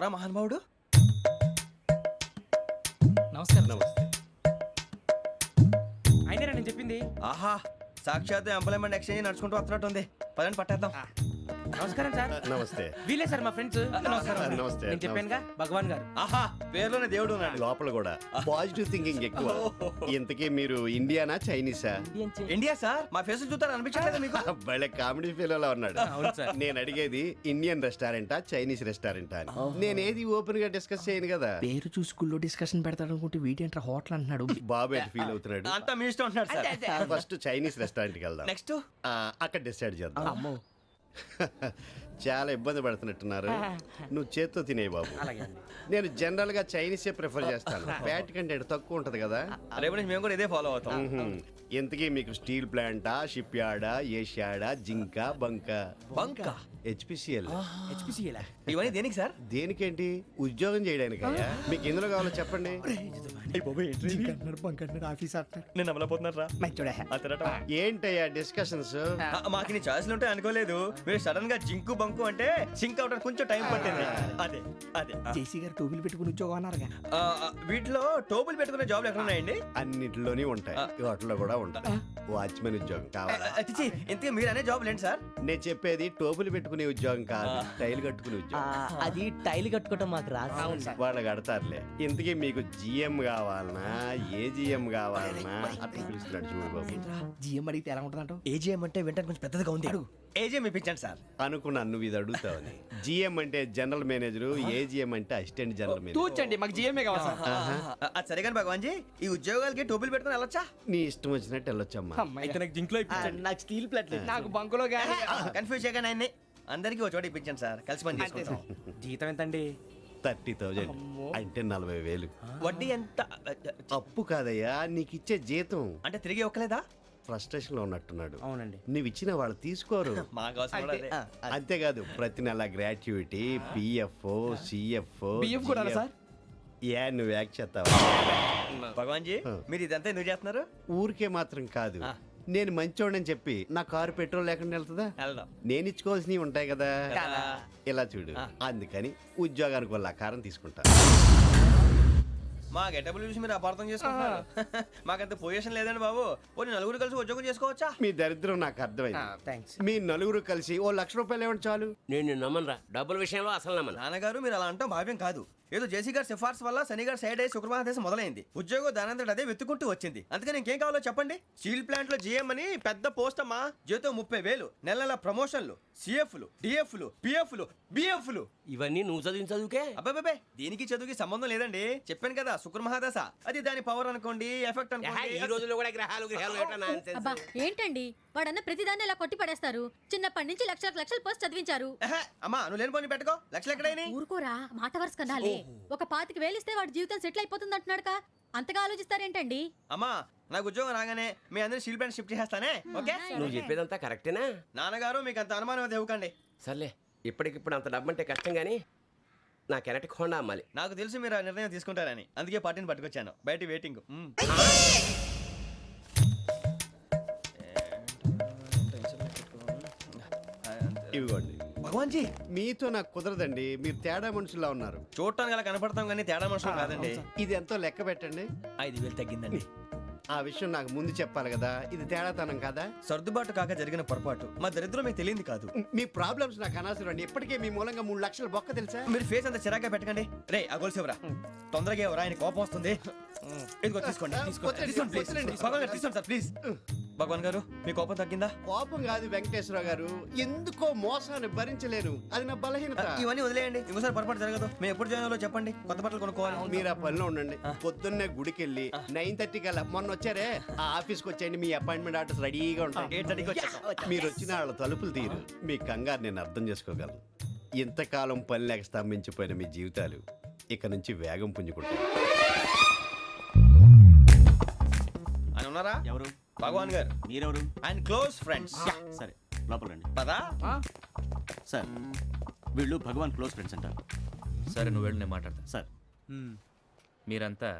రా మహానుభావుడు. నమస్కారం. నమస్తే. అయినరా నేను చెప్పింది? ఆహా, సాక్షాత్ ఎంప్లాయ్మెంట్ ఎక్స్చేంజ్ నడుచుకుంటూ వస్తున్నట్టు ఉంది. పదండి పట్టేద్దాం. నమస్కారం సార్. నమస్తే. వీలే సార్ మా ఫ్రెండ్స్. నమస్కారం. నమస్తే. నేను చెప్పానుగా భగవాన్ గారు. ఆహా, పేర్లోనే దేవుడు ఉన్నాడు. లోపల కూడా పాజిటివ్ థింకింగ్ ఎక్కువ. ఇంతకీ మీరు ఇండియానా చైనీసా? ఇండియా సార్, మా ఫేస్ చూస్తారు అనిపించలేదు మీకు? భలే కామెడీ ఫీల్ అలా ఉన్నాడు. అవును సార్. నేను అడిగేది ఇండియన్ రెస్టారెంటా చైనీస్ రెస్టారెంటా అని. నేనేది ఓపెన్ గా డిస్కస్ చేయను కదా. పేరు చూసి స్కూల్లో డిస్కషన్ పెడతాడు అనుకుంటే వీటేంట్రా హోటల్ అంటున్నాడు. బాబు ఎట్ ఫీల్ అవుతున్నాడు. అంతా మీ ఇష్టం ఉంటున్నాడు సార్. ఫస్ట్ చైనీస్ రెస్టారెంట్ కి వెళ్దాం. నెక్స్ట్ అక్కడ డిసైడ్ చేద్దాం. అమ్మో చాలా ఇబ్బంది పడుతున్నట్టున్నారు. నువ్వు చేత్తో తినే బాబు. అలాగే అండి. నేను జనరల్ గా చైనీసే ప్రిఫర్ చేస్తాను. ఫ్యాట్ కంటెంట్ తక్కువ ఉంటది కదా. రేపు నుంచి మేము కూడా ఇదే ఫాలో అవుతాం. ఎంతకీ మీకు స్టీల్ ప్లాంటా, షిప్ యార్డా, ఏషియాడా, జింక, బంక? బంక హెచ్పిసిఎల్. హెచ్పిసిఎలా? ఇవన్నీ దేనికి సార్? దేనికేంటి? ఉద్యోగం చేయడానికి. మీకు ఎందులో కావాలో చెప్పండి. నేను అమలపోతున్నారా? ఏంటయ్యా డిస్కషన్స్? మాకు నీ ఛాయిస్లు ఉంటాయి అనుకోలేదు. మీరు సడన్ గా జింకు బంకు అంటే సింక్ అవడానికి కొంచెం టైం పట్టింది. అదే అదే జేసీ గారు టోపీలు పెట్టుకుని ఉద్యోగం అన్నారుగా. వీటిలో టోపులు పెట్టుకునే జాబ్లు ఎక్కడ ఉన్నాయండి? అన్నిటిలోనే ఉంటాయి, వాటిలో కూడా ఉంటాయి. వాచ్మెన్ ఉద్యోగం కావాలా? ఇంతకీ మీరు అనే జాబ్ ఏంటి సార్? నేను చెప్పేది టోపులు పెట్టుకునే ఉద్యోగం కాదు, టైల్ కట్టుకునే ఉద్యోగం. అది టైల్ కట్టుకోవటం మాకు రాదు. వాళ్ళు కడతారులే. ఇంతకీ మీకు జిఎం కావాలనా, ఏ జిఎం కావాలనా? అట్లా పిలుస్తున్నాడు చూడు బాబు. జిఎం అడిగితే ఎలా ఉంటుందంట? ఏజీఎం అంటే వింటానికి కొంచెం పెద్దదిగా ఉంది. ఏజీఎం ఇప్పించండి సార్. అనుకున్నాను నువ్వు ఇది అడుగుతావని. జిఎం అంటే జనరల్ మేనేజర్, ఏజిఎం అంటే అసిస్టెంట్ జనరల్ మేనేజర్. తూచండి, మాకు జిఎంఏ కావాలి సార్. అది సరే కానీ భగవాన్ జీ, ఈ ఉద్యోగాలకి టోపులు పెట్టుకుని వెళ్ళొచ్చా? నీ ఇష్టం వచ్చినట్టు వెళ్ళొచ్చమ్మా. అయితే నాకు జింక్లో ఇప్పించండి. నాకు స్టీల్ ప్లేట్ నాకు బంకులో గానీ కన్ఫ్యూజ్ చేయగానే ఆయన్ని అందరికీ ఒక చోట ఇప్పించండి సార్. కలిసి పని చేసుకుంటాం. జీతం ఎంతండి? 30,000 అంటే 40,000. వడ్డీ ఎంత? అప్పు కాదయ్యా, నీకు ఇచ్చే జీతం. అంటే తిరిగి ఒక్కలేదా? ఫ్రస్ట్రేషన్ లో ఉన్నట్టున్నాడు. అవునండి. నువ్వు ఇచ్చిన వాళ్ళు తీసుకోరు. మాకు అవసరం కూడా అదే. అంతేకాదు ప్రతి నెల గ్రాట్యుటీ, పిఎఫ్, సిఎఫ్. బియ్యం కూడా సార్? ఏ నువ్వు యాక్ట్ చేస్తావా? భగవాన్ జీ, మీరు ఇదంతా ఎందుకు చేస్తున్నారు? ఊరికే మాత్రం కాదు, నేను మంచోడని చెప్పి నా కారు పెట్రోల్ లేకుండా వెళ్తుందా? వెళ్దాం. నేను ఇచ్చుకోవాల్సినవి ఉంటాయి కదా. కదా. ఇలా చూడు, అందుకని ఉద్యోగానికి వాళ్ళ ఆకారం తీసుకుంటా. మా గెటబుల్ చూసి మీరు అపార్థం చేసుకుంటున్నారు. మాకంత పొజిషన్ లేదండి బాబు. పోనీ నలుగురు కలిసి ఉద్యోగం చేసుకోవచ్చా? మీ దరిద్రం నాకు అర్థమైంది. థ్యాంక్స్. మీ నలుగురు కలిసి ఓ ₹1,00,000 ఇవ్వండి చాలు. నేను నమ్మనరా, డబ్బుల విషయంలో అసలు నమ్మను. నాన్నగారు మీరు అలా అంటాం భావ్యం కాదు. ఏదో జేసీ గారి సిఫార్సు వల్ల శని గారు సైడ్ అయ్యి శుక్రవారం మొదలైంది. ఉద్యోగం దానంతటి అదే వెతుకుంటూ వచ్చింది. అందుకని ఇంకేం కావాలో చెప్పండి. స్టీల్ ప్లాంట్ లో జీఎం అని పెద్ద పోస్ట్ అమ్మా. జీతం 30,000, నెల నెల ప్రమోషన్లు, సిఎఫ్లు, డిఎఫ్లు, పిఎఫ్లు, బిఎఫ్లు. ఇవన్నీ నువ్వు చదివిన చదువుకే. అబ్బాబే, దీనికి చదువుకి సంబంధం లేదండి. చెప్పాను కదా, శుక్ర మహాదశ. అది దాని పవర్ అనుకోండి, ఎఫెక్ట్ ఈ అనుకోండి. రోజుల్లో కూడా గ్రహాలు ఎట్లా nonsense? అబ్బా ఏంటండి వాడన్న ప్రతిదాన్ని ఇలా కొట్టి పడేస్తారు. చిన్నప్పటి నుంచి లక్షల పోస్ట్ చదివించారు. ఎహె, అమ్మా నువ్వు లేని పోనీ పెట్టుకో. లక్షలు ఎక్కడైనా ఊరుకోరా, మాట వరుస కదాలే. ఒక 25,000 ఇస్తే వాడి జీవితం సెటిల్ అయిపోతుంది అంటున్నాడుకా. అంతగా ఆలోచిస్తారేంటండి? అమ్మా నాకు ఉద్యోగం రాగానే మీ అందరినీ స్టీల్ ప్లాంట్ షిఫ్ట్ చేస్తానే. ఓకే నువ్వు చెప్పేదంతా కరెక్టేనా? నాన్నగారు మీకు అంత అనుమానం అది ఇవ్వకండి. సర్లే, ఇప్పటికిప్పుడు అంత డబ్బు అంటే కష్టం కానీ నాకు ఎలక్ట్రిక్ హోండా అమ్మాలి. నాకు తెలుసు మీరు ఆ నిర్ణయం తీసుకుంటారని, అందుకే పార్టీని పట్టుకొచ్చాను. బయట వెయిటింగ్. ఇవ్వండి. భగవాన్ జీ, మీతో నాకు కుదరదండి, మీరు తేడా మనుషుల్లా ఉన్నారు. చూడటానికి అలా కనపడతాం కానీ తేడా మనుషులు కాదండి. ఇది ఎంతో లెక్క పెట్టండి. 5,000 తగ్గిందండి. ఆ విషయం నాకు ముందు చెప్పాలి కదా. ఇది తేడాతనం కదా. సర్దుబాటు కాక జరిగిన పొరపాటు. మా దరిద్రం మీకు తెలియంది కాదు. మీ ప్రాబ్లమ్స్ నాకు అనవసరం అండి. ఇప్పటికే మీ మూలంగా 3,00,000 బొక్క తెలుసా. మీరు ఫేస్ అంత చిరాగ్గా పెట్టకండి. రే ఆ గొలుసు ఎవరా? తొందరగా ఎవరా, ఆయన కోపం వస్తుంది. ఇదిగో తీసుకోండి. తీసుకోండి ప్లీజ్. భగవాన్ గారు తీసుకోండి సార్ ప్లీజ్. భగవాన్ గారు మీ కోపం తగ్గిందా? కోపం కాదు వెంకటేశ్వర గారు, ఎందుకో మోసాన్ని భరించలేను, అది నా బలహీనత. ఇవన్నీ వదిలేయండి, ఇంకోసారి పొరపాటు జరగదు. మేము ఎప్పుడు జాయిన్ అవ్వాలో చెప్పండి, కొత్త బట్టలు కొనుక్కోవాలి. మీరు ఆ పనిలో ఉండండి. పొద్దున్నే గుడికి వెళ్ళి 9:30 కల్లా, మొన్న వచ్చారే ఆ ఆఫీస్కి వచ్చేయండి. మీ అపాయింట్మెంట్ ఆర్డర్స్ రెడీగా ఉంటాయి. 8:30కి వచ్చేస్తాం. మీరు వచ్చిన వాళ్ళ తలుపులు తీరు. మీ కంగారు నేను అర్థం చేసుకోగలను. ఇంతకాలం పని లేక స్తంభించిపోయిన మీ జీవితాలు ఇక నుంచి వేగం పుంజుకుంటాయి. ఆయన ఉన్నారా? ఎవరు? భగవాన్ గారు. మీరెవరు? ఆయన క్లోజ్ ఫ్రెండ్స్. సరే లోపల రండి. పదా సార్ వీళ్ళు భగవాన్ క్లోజ్ ఫ్రెండ్స్ అంటారు. సరే నువ్వు వెళ్ళు, నేను మాట్లాడతా. సార్ మీరంతా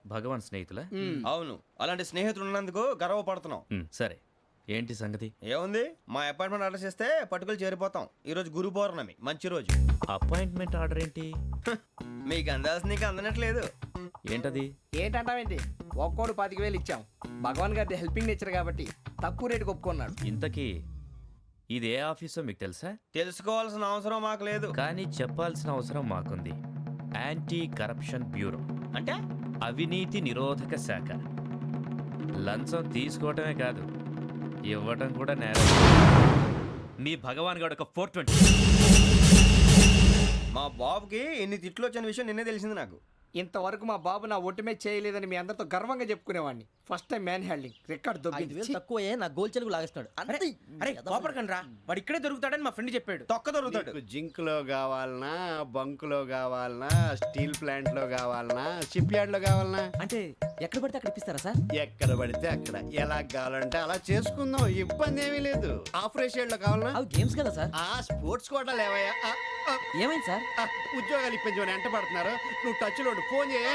భగవాన్ స్నేహితులా? అవును, అలాంటి స్నేహితులు ఉన్నందుకు గర్వపడుతున్నాం. సరే, ఏంటి సంగతి? ఏముంది, మా అపాయింట్మెంట్ ఆర్డర్ చేస్తే పట్టుకులు చేరిపోతాం. ఈ రోజు గురు పౌర్ణమి, మంచి రోజు. అపాయింట్మెంట్ ఆర్డర్ ఏంటి? మీకు అందాల్సిన నీకు అందనట్లేదు. ఏంటది? ఏంటంటావేంటి? ఒక్కోడు 25,000 ఇచ్చాం. భగవాన్ గారి హెల్పింగ్ నేచర్ కాబట్టి తక్కువ రేటుకి ఒప్పుకున్నాడు. ఇంతకీ ఇది ఏ ఆఫీసో మీకు తెలుసా? తెలుసుకోవాల్సిన అవసరం మాకు లేదు. కానీ చెప్పాల్సిన అవసరం మాకుంది. యాంటీ కరప్షన్ బ్యూరో, అంటే అవినీతి నిరోధక శాఖ. లంచం తీసుకోవటమే కాదు, ఇవ్వటం కూడా నేరం. మీ భగవాన్ గారు ఒక 420. మా బాబుకి ఎన్ని తిట్లు వచ్చిన విషయం నిన్నే తెలిసింది నాకు. ఇంతవరకు మా బాబు నా ఒట్టుమే చేయలేదని మీ అందరితో గర్వంగా చెప్పుకునేవాడిని. First time man handing record దొబ్బింది. తక్కువే నా గోల్ చెలుగు లాగేస్తున్నాడు. అరే కోపడకండి రా, వాడు ఇక్కడే దొరుకుతాడని మా ఫ్రెండ్ చెప్పాడు. తొక్క దొరుకుతాడు. మీకు జింక్ లో కావాలనా, బంక్ లో కావాలనా, స్టీల్ ప్లాంట్ లో కావాలనా, షిప్ యార్డ్ లో కావాలనా? అంటే ఎక్కడ పడితే అక్కడ ఇప్పిస్తారా సార్? ఎక్కడ పడితే అక్కడ ఎలా కావాలంటే అలా చేసుకుందాం, ఇబ్బంది ఏమీ లేదు. ఆపరేషన్ లో కావాలనా? అవి గేమ్స్ కదా సార్. ఆ స్పోర్ట్స్ కోటా లేవయ్యా. ఏమైంది సార్? ఉద్యోగాలు ఇప్పించమని ఎంట పడుతున్నారు. నువ్వు టచ్ లో ఫోన్ చేయ.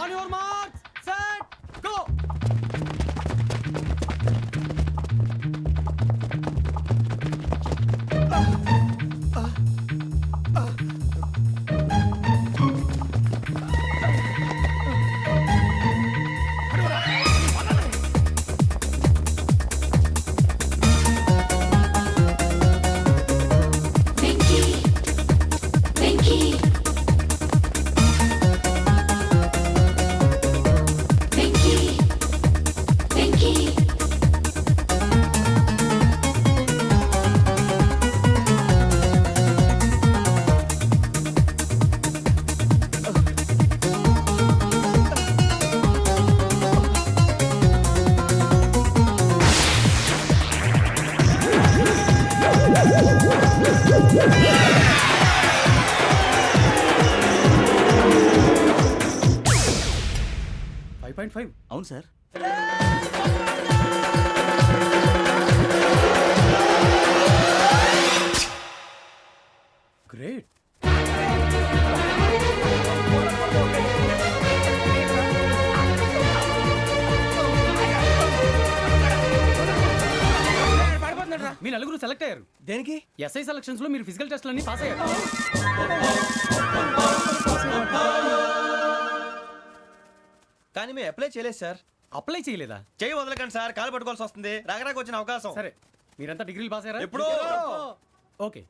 On your marks, set, go. అవును సార్. గ్రేట్. మీ నలుగురు సెలెక్ట్ అయ్యారు. దేనికి? ఎస్ఐ సెలక్షన్స్ లో మీరు ఫిజికల్ టెస్ట్ అన్ని పాస్ అయ్యారు. కానీ మేము అప్లై చేయలేదు సార్. అప్లై చేయలేదా? చేయి వదలకండి సార్, కాలు పట్టుకోవాల్సి వస్తుంది. రాగరాకు వచ్చిన అవకాశం. సరే, మీరంతా డిగ్రీలు పాస్ అయ్యారా? ఎప్పుడో. ఓకే,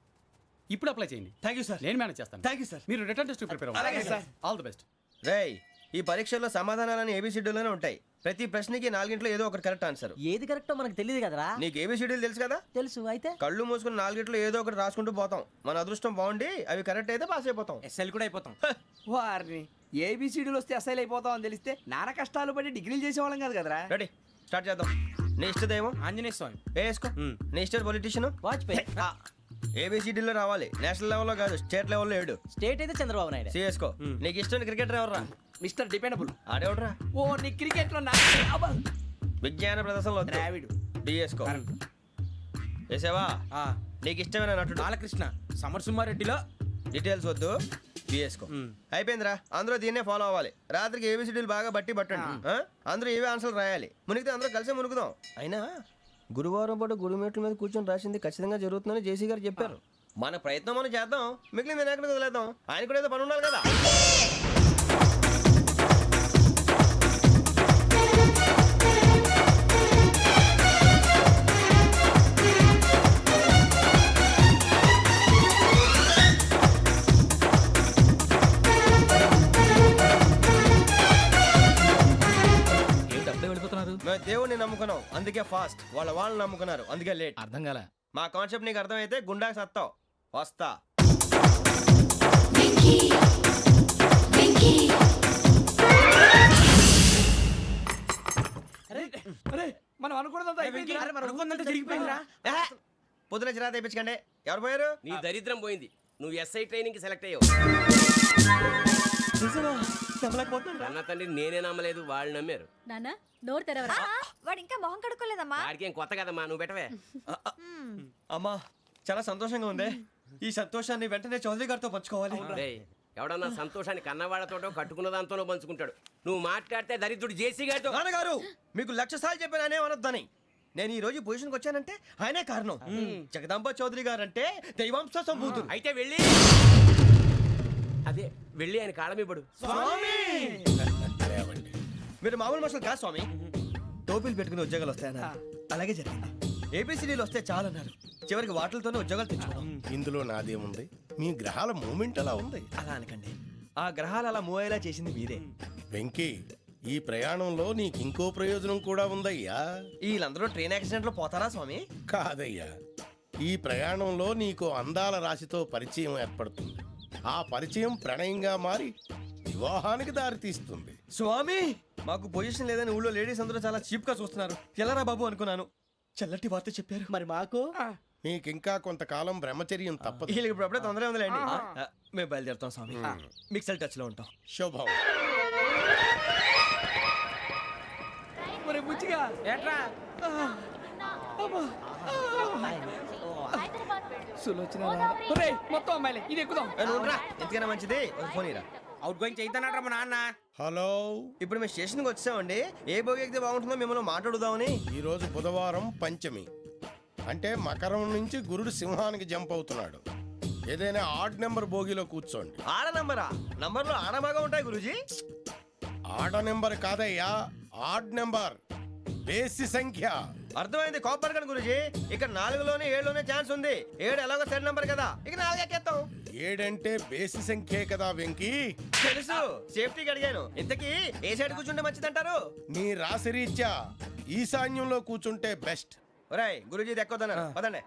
ఇప్పుడు అప్లై చేయండి. Thank you sir. నేను మేనేజ్ చేస్తాను. Thank you sir. మీరు రిటర్న్ టెస్ట్ ప్రిపేర్ అలాగే అవ్వండి. సార్. All the best. రేయ్, ఈ పరీక్షల్లో సమాధానాలని ఏబిసిడ్యూల్లోనే ఉంటాయి. ప్రతి ప్రశ్నకి 4 ఏదో ఒకటి కరెక్ట్ ఆన్సర్. ఏది కరెక్టో మనకు తెలియదు కదరా. నీకు ఏబిసిడ్యూల్ తెలుసు కదా? తెలుసు. అయితే కళ్ళు మూసుకుని 4 ఏదో ఒకటి రాసుకుంటూ పోతాం. మన అదృష్టం బాగుండి అవి కరెక్ట్ అయితే పాస్ అయిపోతాం. ఎస్ఎల్ కూడా అయిపోతాం. వారిని ఏబిసిడీలు వస్తే అసైల్ అయిపోతాం అని తెలిస్తే నాన్న కష్టాలు పడి డిగ్రీలు చేసేవాళ్ళం కాదు కదరా. రెడీ, స్టార్ట్ చేద్దాం. నీ ఇష్టదేమో ఆంజనేయ స్వామి. వేసుకో. నీ ఇష్ట పొలిటీషియన్ వాజ్పేయి. ఏబిసిడీలో రావాలి, నేషనల్ లెవెల్లో కాదు, స్టేట్ లెవెల్లో 7. స్టేట్ అయితే చంద్రబాబు నాయుడు. సిఎస్కో. నీకు ఇష్టం క్రికెటర్ ఎవర్రా? Mister dependable. ఆడేవడరా? ఓ నీ క్రికెట్ లో విజ్ఞాన ప్రదర్శనలో ద్రావిడు. డిఎస్కో. వేసావా? నీకు ఇష్టమైన నటుడు? బాలకృష్ణ. సమర్ సుమారెడ్డిలో డీటెయిల్స్ వద్దు, బిఎస్కో. అయిపోయిందిరా, అందరూ దీన్నే ఫాలో అవ్వాలి. రాత్రికి ఏబిసిడీలు బాగా బట్టి పట్టండి. అందరూ ఏవే ఆన్సర్లు రాయాలి. మునిగితే అందరూ కలిసి మునుగుదాం. అయినా గురువారం పాటు గురుమేట్ల మీద కూర్చొని రాసింది ఖచ్చితంగా జరుగుతుందని జేసీ గారు చెప్పారు. మన ప్రయత్నం మనం చేద్దాం, మిగిలింది ఎక్కడికి వదిలేద్దాం. ఆయన కూడా ఏదో పని ఉండాలి కదా. మేము దేవుడిని నమ్ముకున్నాం, అందుకే ఫాస్ట్. వాళ్ళని నమ్ముకున్నారు, అందుకే లేట్. అర్థం కాల. మా కాన్సెప్ట్ నీకు అర్థమైతే గుండాకి సత్తావు. వస్తా. అరే మనం అనుకున్నదంతా అయిపోయింది. అనుకుందంటే జరిగిపోయిందిరా. పొద్దున చిరా తెప్పించకండి. ఎవరు పోయారు? నీ దరిద్రం పోయింది. నువ్వు ఎస్ఐ ట్రైనింగ్ కి సెలెక్ట్ అయ్యావు. అన్న తండ్రి నేనే నమ్మలేదు, వాళ్ళు నమ్మారు. నాన్న నోరు తెరవరా. వాడు ఇంకా మొహం కడుక్కోలేదమ్మా. వాడికి ఏం కొత్త కదమ్మా, నువ్వు పెట్టవే. అమ్మా చాలా సంతోషంగా ఉంది. ఈ సంతోషాన్ని వెంటనే చౌదరి గారితో పంచుకోవాలి. డేయ్, ఎవడన్నా సంతోషాన్ని కన్నవాళ్లతోటో కట్టుకున్న దాంతోనో పంచుకుంటాడు. నువ్వు మాట్లాడితే దరిద్రుడు జేసీ గారితో. నాన్నగారు మీకు 1,00,000 సార్లు చెప్పాను అనే అనొద్దని. నేను ఈ రోజు పొజిషన్కి వచ్చానంటే ఆయనే కారణం. జగదాంబ చౌదరి గారు అంటే దైవాంశ సంభూతుడు. అయితే వెళ్ళి అదే వెళ్ళి ఆయన కాళ్ళమివ్వడు. మీరు మామూలు మనుషులు కాదు స్వామి. టోపీలు పెట్టుకుని ఉద్యోగాలు వస్తాయన్నారు, అలాగే జరిగింది. ఏపీసీడీలు వస్తే చాలన్నారు, చివరికి వాటిలతోనే ఉద్యోగాలు తెచ్చుకున్నాం. ఇందులో నాదేముంది? మీ గ్రహాల మూమెంట్ అలా ఉంది. అలా అనకండి, ఆ గ్రహాలు అలా మూవ్ అయ్యేలా చేసింది మీరే. వెంకీ, ఈ ప్రయాణంలో నీకు ఇంకో ప్రయోజనం కూడా ఉందయ్యా. వీళ్ళందరూ ట్రైన్ యాక్సిడెంట్ లో పోతారా స్వామి? కాదయ్యా, ఈ ప్రయాణంలో నీకు అందాల రాశితో పరిచయం ఏర్పడుతుంది. ఆ పరిచయం ప్రణయంగా మారి వివాహానికి దారితీస్తుంది. స్వామి మాకు పొజిషన్ లేదని ఊళ్ళో లేడీస్ అందరూ చాలా చీప్ గా చూస్తున్నారు. ఎలారా బాబు అనుకున్నాను, చల్లటి వార్త చెప్పారు. మరి మాకు నీకింకా కొంతకాలం బ్రహ్మచర్యం తప్పదు. వీళ్ళకి ఇప్పుడు అప్పుడే తొందరగా ఉందిలేండి. మేము బయలుదేరుతాం స్వామి. మిక్సెల్ టచ్ లో ఉంటాం. శుభం. మరి బుచ్చిగా ఏట్రా సులోచన మొత్తం అమ్మాయిలే, ఇది ఎక్కుదాం. ఎందుకైనా మంచిది ఒక ఫోన్ ఇరా. అవుట్ గోయింగ్ చేద్దానట్రా మా నాన్న. హలో, ఇప్పుడు మేము స్టేషన్కి వచ్చామండి. ఏ బోగి ఎక్కితే బాగుంటుందో మిమ్మల్ని మాట్లాడుదామని. ఈరోజు బుధవారం పంచమి, అంటే మకరం నుంచి గురుడు సింహానికి జంప్ అవుతున్నాడు. ఏదైనా ఆడ్ నెంబర్ బోగిలో కూర్చోండి. ఆడ నంబరా? నంబర్లో ఆడ బాగా ఉంటాయి గురూజీ. ఆడ నెంబర్ కాదయ్యా, ఆడ్ నెంబర్, బేసి సంఖ్య. అర్థమైంది, కాపర్ కానీ గురూజీ. ఇక్కడ 4లోనే 7లోనే ఛాన్స్ ఉంది. 7 ఎలాగో సెడ్ నంబర్ కదా, ఇక 4 ఎక్కేస్తాం. 7 అంటే బేసి సంఖ్యే కదా వెంకీ. తెలుసు, సేఫ్టీకి అడిగాను. ఇంతకీ ఏ సైడ్ కూర్చుంటే మంచిదంటారు? నీ రాశి రీత్యా ఈశాన్యంలో కూర్చుంటే బెస్ట్. ఒరాయ్ గురూజీ దెక్కొద్దన్నారు, పదండి.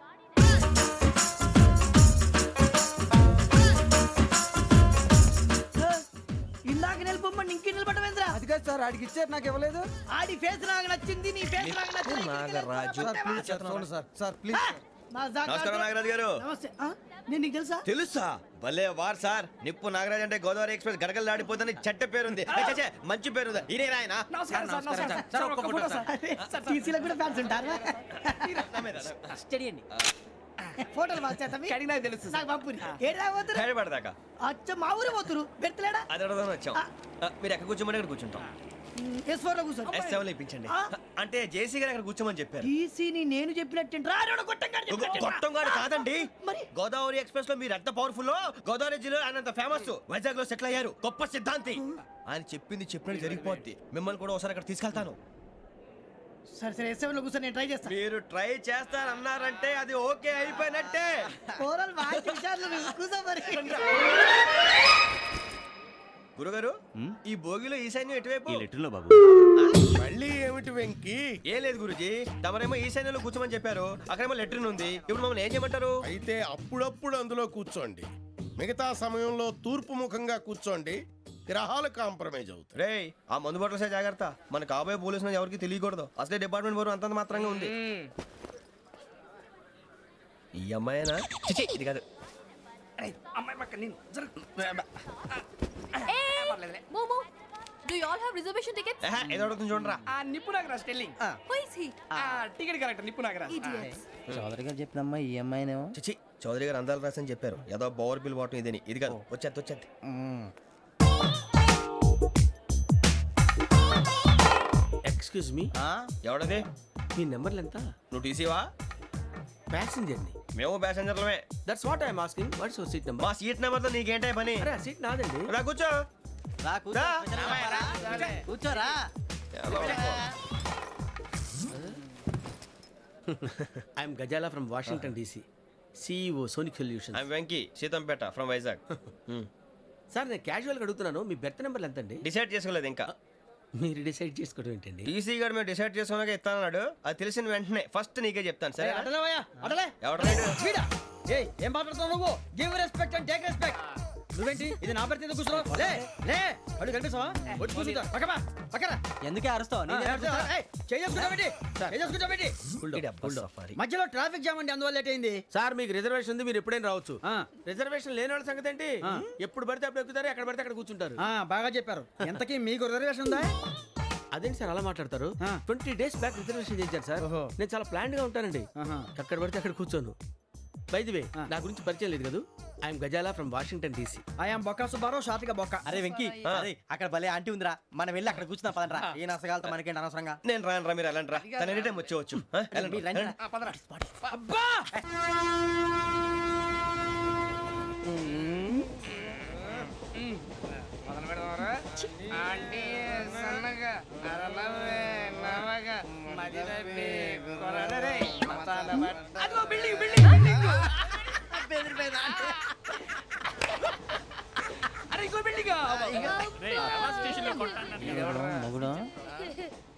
ఇందాక నిలబొమ్మని ఇంకే నిలబడమేంద్రా? అది కాదు సార్, ఆడికి ఇచ్చారు, నాకు ఇవ్వలేదు. ఆడి ఫేస్ నాకు నచ్చింది, నీ ఫేస్ నాకు నచ్చింది. Sir please. నమస్కారం నాగరాజు గారు. నమస్తే. నేను నీకు తెలుసా? తెలుసా? భలే వార్ సార్. నిప్పు నాగరాజ్ అంటే గోదావరి ఎక్స్ప్రెస్ గడగలు దాడిపోతుంది చెట్ట పేరుంది. ఛే, మంచి పేరు. ఇదే ఆయన. నమస్కారం సార్, నమస్కారం సార్. ఒక్క ఫోటో సార్. టీసీలో కూడా ఫ్యాన్స్ ఉంటారా? స్టడీ అండి. ఫోటోలు కడిగి నాకు తెలుసు. నాకు పంపుని ఏడా పోతురు? హైదరాబాద్ అచ్చ మా ఊరు పోతురు. పెడతలేడా? అది అడగదామని వచ్చాం. మీరు ఎక్కడ కూర్చోమని అక్కడ కూర్చుంటాం. S4 లో కూర్చో. S7 ఇప్పించండి. అంటే జేసీ గారు అక్కడ కూర్చోమని చెప్పారు. టీసీని నేను చెప్పినట్టు గొట్టంగాడు కాదండి. మరి గోదావరి ఎక్స్ప్రెస్ లో మీరు ఎంత పవర్ఫుల్, గోదావరి జిల్లా ఆయన ఫేమస్. వైజాగ్ లో సెటిల్ అయ్యారు, గొప్ప సిద్ధాంతి. ఆయన చెప్పింది చెప్పినట్టు జరిగిపోద్ది. మిమ్మల్ని కూడా ఒకసారి అక్కడ తీసుకెళ్తాను. సరే సరే, S7 లో కూర్చొని నేను ట్రై చేస్తాను. మీరు ట్రై చేస్తారన్నారంటే అది ఓకే అయిపోయినట్టే. ఓవరాల్ వాయిస్ విషయాలు కూర్చో మరి. గురుగారు, ఈ భోగిలో ఈశాన్యం ఎటువైపు? ఈ లెటర్లో బాబు. మళ్ళీ ఏమిటి వెంకీ? ఏం లేదు గురుజీ, తమరేమో ఈశాన్యంలో కూర్చోమని చెప్పారు, అక్కడేమో లెటర్ ఉంది. ఇప్పుడు మమ్మల్ని ఏం చేయమంటారు? అయితే అప్పుడప్పుడు అందులో కూర్చోండి, మిగతా సమయంలో తూర్పు ముఖంగా కూర్చోండి. గ్రహాలు కాంప్రమైజ్ అవుతాయి. రేయ్, ఆ మందు బట్టలసే జాగ్రత్త. మన కాబోయే పోలీసులు ఎవరికి తెలియకూడదు. అసలే డిపార్ట్మెంట్ బోరు అంతంత మాత్రంగా ఉంది. ఈ అమ్మాయినా? చిచి, ఇది కాదు. అమ్మాయి పక్క నేను momo, do you all have reservation tickets? ఏదో అడుగుతుంది చూడరా. నిప్పు Nagaraj telling. Who is he? Ticket correct, నిప్పు నాగరాజ్. Idiots. చౌదరి గారు చెప్పినమ్మా ఈ అమ్మాయినేమో. చిచి, చౌదరి గారు అందాలు రాసని చెప్పారు. ఏదో బోర్ బిల్ వాటం ఇదని. ఇది కాదు, వచ్చేది. Excuse me, ఎవడది? మీ నెంబర్లు ఎంత? నువ్వు టీసీవా? ప్యాసింజర్ ని. మేము ప్యాసెంజర్లమే. That's what I'm asking. What's your seat number? మా సీట్ నెంబర్తో నీకేంటే పని? అరే, ఆ సీట్ నాదండి. రా కూర్చో. రా. కూర్చోరా. I'm Ghazala from Washington DC, CEO Sonic Solutions. I'm Venky, Seethampeta from Vizag. Sir, నేను క్యాజువల్గా అడుగుతున్నాను, మీ బెర్త్ నెంబర్లు ఎంత అండి? డిసైడ్ చేసుకోలేదు ఇంకా. మీరు డిసైడ్ చేసుకోవడం ఏంటండి? టీసీ గారు మేము డిసైడ్ చేసుకున్నాక ఇస్తానన్నాడు. అది తెలిసిన వెంటనే ఫస్ట్ నీకే చెప్తాను. సరే? అటలే ఎవడు రైడు? ఏయ్, ఏం మాట్లాడుతున్నావు నువ్వు? Give respect and take respect. నువ్వేంటి ఇది నా పరిస్థితి కూర్చున్నావు లే లే అడు కనిపిస్తావా వచ్చి కూర్చుంటా పక్కమా పక్కన ఎందుకే అరుస్తావు మధ్యలో ట్రాఫిక్ జామ్ అండి అందువల్ల లేట్ అయింది సార్ మీకు రిజర్వేషన్ ఉంది, మీరు ఎప్పుడైనా రావచ్చు. రిజర్వేషన్ లేని వాళ్ళ సంగతి ఏంటి? ఎప్పుడు పడితే అప్పుడు ఎక్కుతారు, ఎక్కడ పడితే అక్కడ కూర్చుంటారు. బాగా చెప్పారు. ఎంతకీ మీకు రిజర్వేషన్ ఉందా? అదేంటి సార్ అలా మాట్లాడతారు? 20 days బ్యాక్ రిజర్వేషన్ చేశారు సార్. నేను చాలా ప్లాన్డ్ గా ఉంటానండి. అక్కడ పడితే అక్కడ కూర్చోను. బై ది వే, నా గురించి పరిచయం లేదు కదా. I'm Ghazala from Washington DC. I'm Bokka Subbarao, షాతిక బొక్క. అరే వెంకీ, అక్కడ భలే ఆంటీ ఉందిరా, మనం వెళ్ళి అక్కడ కూర్చున్నా పదండ్రా. ఏ నసగాలతో మనకేంటి అనవసరంగా. నేను రాను రా, మీరు వెళ్ళండి రా. తన ఎనీ టైం వచ్చేవచ్చు. అబ్బా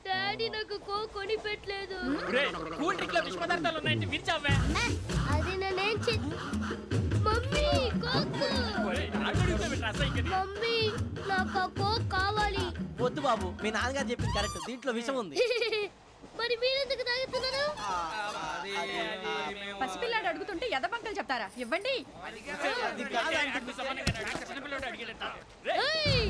డాడీ నాకు కోక్ కొని పెట్టలేదు. కూల్ డ్రింక్ లో విష పదార్థాలు ఉన్నాయంటే విరిచావే. అది నేనేం మమ్మీ కోక్. మమ్మీ నాకు ఆ కోక్ కావాలి. వద్దు బాబు, మీ నాన్నగారు చెప్పింది కరెక్ట్, దీంట్లో విషయం ఉంది. మరి మీరెందుకు తాగుతున్నారు? పసిపిల్లాడు అడుగుతుంటే ఎదబంకలు చెప్తారా? ఇవ్వండి. ఏయ్!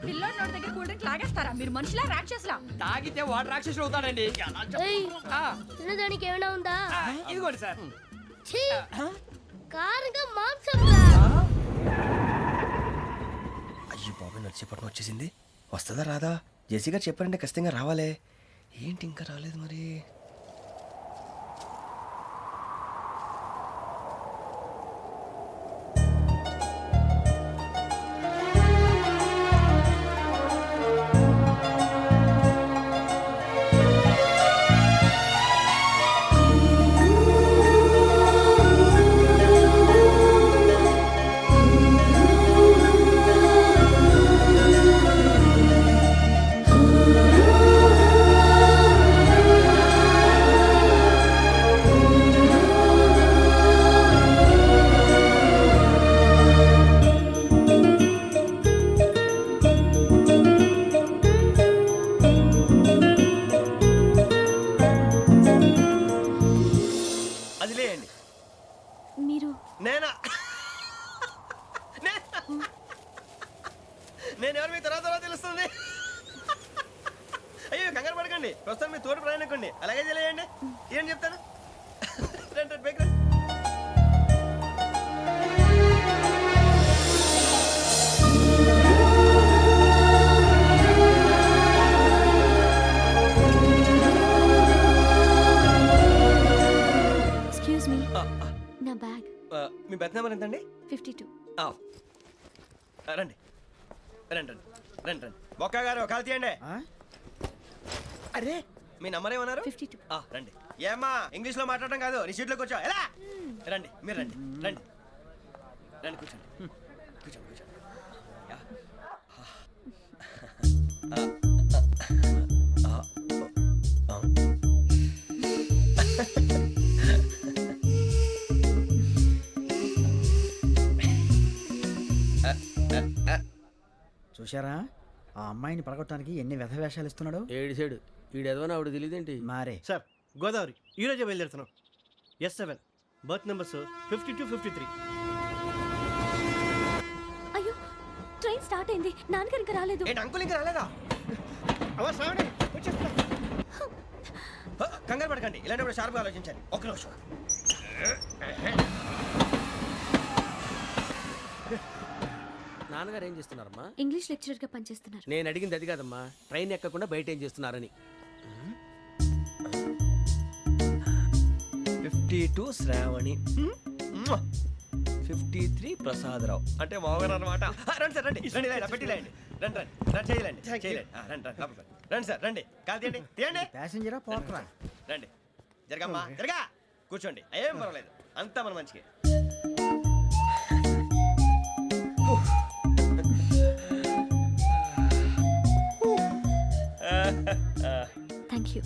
పిల్లోడి నోటి దగ్గర కూల్ డ్రింక్ లాగేస్తారా? మీరు మనుషులా రాక్షసులా? తాగితే వాడు రాక్షసుడు అవుతాడండి. ఏయ్! తినడానికి ఏమైనా ఉందా? ఇదిగోండి సార్. ఛీ! కారంగా మాంసంలా. అయ్యో బాబు, నడిచేపట్నం వచ్చేసింది. వస్తుందా రాదా? జెసి గారు చెప్పారంటే ఖచ్చితంగా రావాలే. ఏంటి ఇంకా రాలేదు మరి? అది లేయండి. మీరు నేనా? నేను ఎవరు మీ తర్వాత తెలుస్తుంది. అయ్యో కంగారు పడకండి, ప్రస్తుతం మీ తోటి ప్రయాణకండి. అలాగే తెలియండి. ఏం చెప్తాను. రండి రండి, బైక్ రండి. ఎక్స్క్యూజ్ మీ, నా బ్యాగ్. మీ బెత్ నెంబర్ ఎంతండి? 52. రండి రండి రండి రండి రండి. బొక్క గారు కాల్ తీయండి. అరే మీ నంబర్ ఏమన్నారు? 52. రండి. ఏమ్మా ఇంగ్లీష్ లో మాట్లాడడం కాదు, నీ సీట్లోకి వచ్చా. ఎలా రండి, మీరు రండి రండి రండి, కూర్చోండి కూర్చోండి కూర్చోండి. యా. చూశారా ఆ అమ్మాయిని పడగొట్టడానికి ఎన్ని వ్యధ వేషాలు ఇస్తున్నాడు. ఏడు సైడు ఈడు ఎదవని ఆవిడ తెలియదేంటి? మారే సార్ గోదావరి ఈరోజే బయలుదేరుతున్నాం. S7 berth numbers 52, 53. అయ్యో, ట్రైన్ స్టార్ట్ అయింది. నాన్నగారు ఇంకా రాలేదు. ఏంటి అంకుల్ ఇంకా రాలేదా? కంగారు పడకండి, ఇలాంటప్పుడు షార్ప్గా ఆలోచించండి. ఒక్క నిమిషం. నాన్నగారు ఏం చేస్తున్నారమ్మా? ఇంగ్లీష్ లెక్చరర్ గా పనిచేస్తున్నారు. నేను అడిగింది అది కాదమ్మా, ట్రైన్ ఎక్కకుండా బయట ఏం చేస్తున్నారని. 52 శ్రావణి, 53 ప్రసాదరావు అంటే మామగారు అనమాట. రండి సార్, రండి రండి, పెట్టి లేండి. రండి రండి రండి, చేయలేండి చేయలేండి. రండి రండి లోపలికి రండి సార్, రండి. కాల్ తీయండి తీయండి. ప్యాసింజరా పోట్రా. రండి, జరగమ్మా జరగా, కూర్చోండి. ఏం పర్వాలేదు, అంతా మన మంచిగా. Thank you.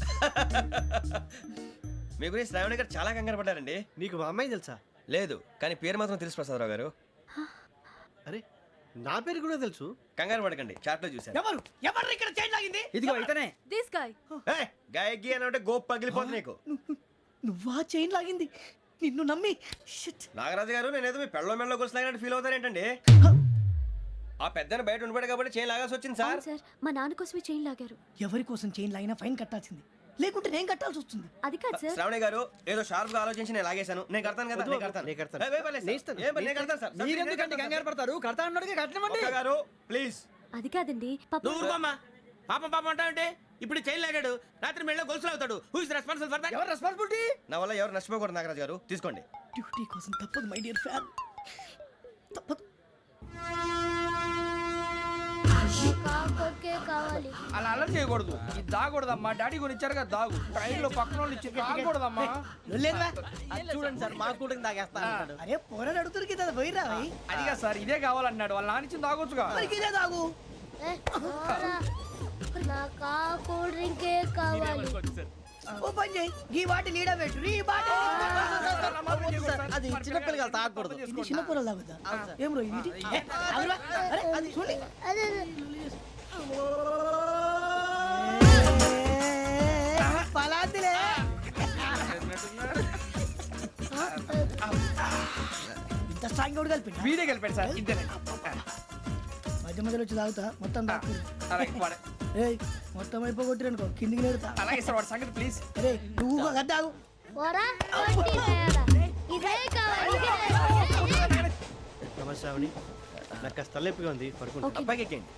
మీ గురించి శ్రావణి గారు చాలా కంగారు పడ్డారండి. నీకు మా అమ్మాయి తెలుసా? లేదు, కానీ పేరు మాత్రం తెలుసు ప్రసాదరావు గారు. అరే నా పేరు కూడా తెలుసు. కంగారు పడకండి, చాట్ లో చూశాను. ఎవరు ఎవరు ఇక్కడ చైన్ లాగింది? ఇదిగో ఇతనే. This guy. గాయకి అని అంటే గోప్ పగిలిపోతుంది నీకు. నువ్వా చైన్ లాగింది? నిన్ను నమ్మి షిట్. నాగరాజు గారు, నేనేదో మీ పెళ్ళ మెళ్ళలో గురిసిలాగినట్టు ఫీల్ అవుతారేంటండి? ఆ పెద్దని బయట ఉండిపోయాడు కాబట్టి చేయి లాగాల్సి వచ్చింది సార్. సార్ మా నాన్న కోసమే చైన్ లాగారు. ఎవరి కోసం చైన్ లాగినా ఫైన్ కట్టాల్సింది, లేకుంటే నేను కట్టాల్సి వస్తుంది. అది కాదు సార్. శ్రావణి గారు ఏదో షార్ప్ గా ఆలోచించి నేను లాగేశాను. నేను కడతాను కదా, నేను కడతాను. నేను కడతాను. ఏ, ఏ, పర్లేదు సార్. నేను ఇస్తాను. ఏ, నేను కడతాను సార్. మీరెందుకంటే కంగారు పడతారు? కడతా అన్నాడుగా కట్టమండి. ఒక్క గారు ప్లీజ్. అది కాదండి పాప. నువ్వు ఊరుకోమ్మా. పాపం పాపం అంటావంటే ఇప్పుడు చైన్ లాగాడు, రాత్రి మెళ్ళ గొలుసులు అవుతాడు. Who is responsible for that? ఎవరు రెస్పాన్సిబిలిటీ? నా వల్ల ఎవరు నష్టపోకూడదు నాగరాజు గారు, తీసుకోండి. డ్యూటీ కోసం తప్పదు మై డియర్ ఫ్యాన్, తప్పదు. కాకొక్కే కావాలి. అలా అలర్ట్ చేయకూడదు. ఇది దాగకూడదమ్మా. డాడీ కొని ఇచ్చారు కదా దాగు. ట్రైన్ లో పక్కన వాళ్ళు ఇచ్చి దాగకూడదమ్మా. లేదురా. చూడండి సార్, మా కూడా తాగేస్తా. అరే పోరాడు అడుగుతారు కదా, పోయిరా భయ్. అదిగా సార్, ఇదే కావాలన్నాడు. వాళ్ళ నాన్న ఇచ్చింది తాగొచ్చుగా. మరి ఇదే తాగు. ఏ, పోరా. నాకు ఆ కూల్ డ్రింకే కావాలి. ఓ పని చేయి, ఈ బాటి లీడ పెట్టు. ఈ బాటి అది చిన్నపిల్లలు తాగకూడదు. ఇది చిన్న పొరలు తాగుతా. ఏం రో ఇది? ఏ, ఆగురా. అరే అది చూడండి. అదే పలాతిలే. ఇంత స్ట్రాంగ్ కూడా కలిపి వీడే గెలిపాడు సార్. ఇద్దరే. మధ్య మధ్యలో వచ్చి తాగుతా, మొత్తం తాగు. అలాగే వాడు. ఏయ్ మొత్తం అయిపోగొట్టిరనుకో, కిందికి నేడుతా. అలాగే సార్, వాడు సంగతి ప్లీజ్. అరే నువ్వు కదా తాగు. పోరా. వడ్డీ తయారా. ఇదే కావాలి, ఇదే. నమస్తే శ్రావణి, నాకు కాస్త తలెప్పిగా ఉంది, పడుకుంటా. ఓకే. అబ్బాయికి ఎక్కండి.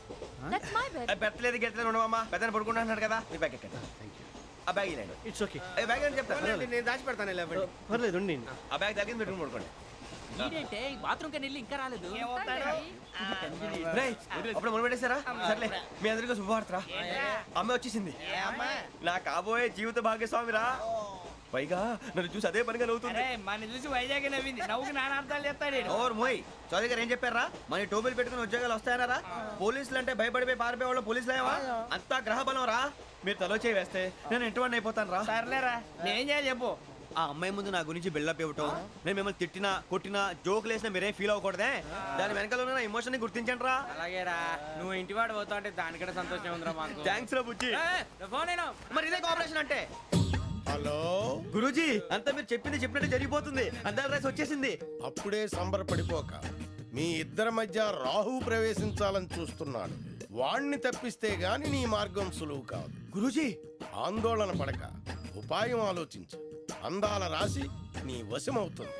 That's my bed. పెట్టలేదు గెట్టలేదు ఉండమమ్మా. పెద్దని పడుకుంటున్నాడు కదా, మీ బ్యాగ్ ఎక్కండి. ఆ బ్యాగ్ ఇలాండి. It's okay. ఏ బ్యాగ్ అని చెప్తాను. నేను దాచి పెడతాను. పర్లేదు ఉండి. ఆ బ్యాగ్ తగ్గింది పెట్టుకుని పడుకోండి. బాత్రూమ్ కి వెళ్ళి ఇంకా రాలేదు. రేయ్, అప్పుడు మొదలు పెట్టేశారా? సర్లే, మీ అందరికీ శుభవార్తరా. అమ్మ వచ్చేసింది. నా కాబోయే జీవిత భాగ్యస్వామిరా. పైగా నన్ను చూసి అదే పనిగా నవ్వుతుంది. మన చూసి వైజాగ్ నవ్వింది. నవ్వుకి నాన్న అర్థాలు చెప్తాడు. ఓర్ మోయ్, చౌదరి గారు ఏం చెప్పారా? మన టోబీలు పెట్టుకుని ఉద్యోగాలు వస్తాయనరా? పోలీసులు అంటే భయపడిపోయి పారిపోయే వాళ్ళు పోలీసులేవా? అంతా గ్రహ బలం రా. మీరు తలో చేయి వేస్తే నేను ఇంటివాడిని అయిపోతాను రా. సర్లేరా, నేనేం చేయాలి చెప్పు. ఆ అమ్మాయి ముందు నా గురించి బిల్డప్ ఇవ్వటం, నేను మిమ్మల్ని తిట్టినా కొట్టినా జోకులు వేసినా మీరేం ఫీల్ అవ్వకూడదే. దాని వెనకాల ఉన్న నా ఎమోషన్ ని గుర్తించండి రా. అలాగేరా, నువ్వు ఇంటివాడు పోతా అంటే దానికంటే సంతోషం ఉందిరా మాకు. థ్యాంక్స్ రా బుజ్జి. ఫోన్ అయినా మరి ఇదే కోఆపరేషన్ అంటే. హలో గురూజీ, అంతా మీరు చెప్పింది చెప్పినట్టు జరిగిపోతుంది. అందాల రైస్ వచ్చేసింది. అప్పుడే సంబరపడిపోక, మీ ఇద్దరి మధ్య రాహు ప్రవేశించాలని చూస్తున్నాడు. వాణ్ణి తప్పిస్తే గాని నీ మార్గం సులువు కాదు. గురూజీ, ఆందోళన పడక, ఉపాయం ఆలోచించు. అందాల రాశి నీ వశమవుతుంది.